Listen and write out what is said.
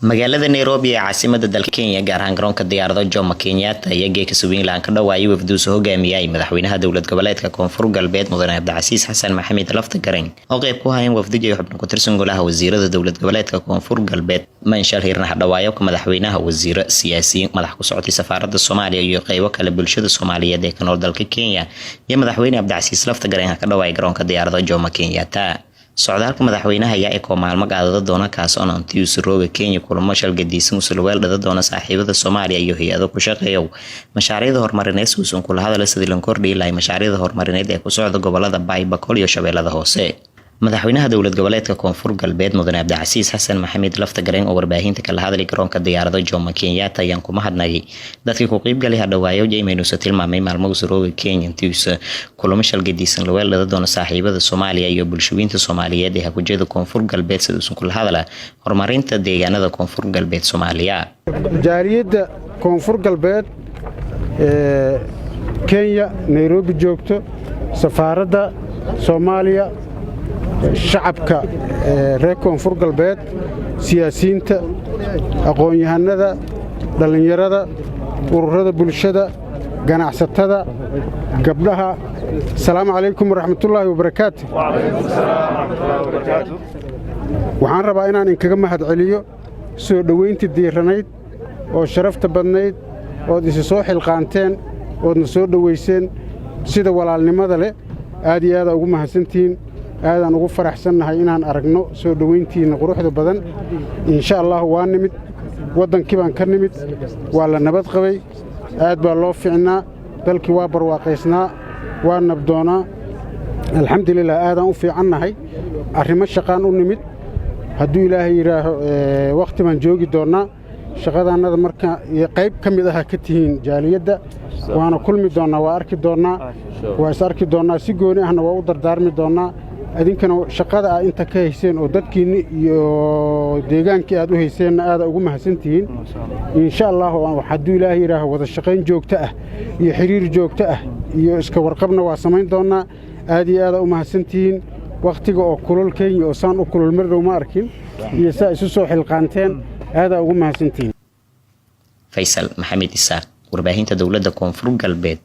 magaalada Nairobi ee caasimadda dalka Kenya gaar ahaan garoonka diyaaradaha Jomo Kenyatta ayaa geeka Soomaaliland ka dhawaayay wafduus hogaamiyay madaxweynaha dowlad goboleedka Koonfur Galbeed Mudane Cabdicasiis Xasan Maxamed Laftagareen oo qayb ku hayeen wafdiga iyo xubno ku tirsan golaha wasiirada dowlad goboleedka Koonfur Galbeed Manshal Hirna dhawaayo madaxweynaha wasiiro siyaasiyiin madax ku socotay safaaradda Soomaaliya iyo qaybo kale bulshada Soomaaliyeed ee ka nool dalka Kenya iyo madaxweyne Cabdicasiis Laftagareen ka dhawaayay garoonka diyaaradaha Jomo Kenyatta socdaalka madaxweynaha ayaa ay ko maalmo qaadada doona kaas oo antius rooga Kenya kulamo shalgadiisan usulweel dhada doona saaxiibada Soomaaliya iyo hay'ado ku shaqeeyo mashaariicda horumarineed suusan kula hadalay sidii lan kordhiyay ilaa mashaariicda horumarineed ee ku socda gobolada Baybakol iyo Shabeellada Hoose madaxweynaha dowlad goboleedka Koonfur Galbeed Mudane Cabdicasiis Xasan Maxamed Laftagareen oo warbaahinta kala hadlay garoonka diyaaradaha Jomo Kenyatta ayaan ku mahadnaqay dadkii ku qayb galay hadhawaayo Jaymeenu tilmaamay maalmo usurooga Kenya intiis kulamo shalgadiisan laweel dhada doona saaxiibada Soomaaliya iyo bulshooyinka Soomaaliyeed ee hawjada Koonfur Galbeed sidoo kale hadala horumarinta deegaanada Koonfur Galbeed Soomaaliya jaariyada Koonfur Galbeed Kenya Nairobi joogto safaaradda Soomaaliya shacabka reer Koonfur Galbeed siyaasiyiinta aqoon-yahanada dhalinyarada ururada bulshada ganacsatada gabdhaha salaamu calaykum waraxmatullaahi wabarakaatuh waxaan rabaa inaan inkaga mahad celiyo soo dhaweyntii diiranayd oo sharafta badnayd oo is soo xilqaanteen oo soo dhaweyseen sida walaalnimada leh aad iyo aad ugu mahadsantiin aadaan ugu faraxsannahay inaan aragno soo dhaweyntiina quruxda badan insha Allah waa nimid wadankii baan ka nimid waa la nabad qabay aad baa loo fiicnaa dalkii waa barwaaqaysnaa waa nabdoonaa alxamdulillah aadaan u fiicannahay arrimo shaqaan u nimid hadduu ilaahay yiraaho waqti baan joogi doonaa shaqadaanada marka qayb ka mid ah ka tihiin jaaliyadda waana kulmi doonaa waa arki doonaa waa is arki doonaa si gooni ahna waa u dardaarmi doonaa adinkana shaqada aad inta ka hayseen oo dadkiina iyo deegaankii aad u hayseen aad ugu mahadsantihiin insha Allah hadduu ilaahay yiraaho wada shaqayn joogto ah iyo xiriir joogto ah iyo iska warqabna waa samayn doonaa aad iyo aad u mahadsantihiin waqtiga oo kulul Kenya oo saan u kulul mar ma arkin iyo saa isu soo xilqaanteen aad ugu mahadsantihiin Faisal Maxamed Isaaq warbaahinta dowladda Koonfur Galbeed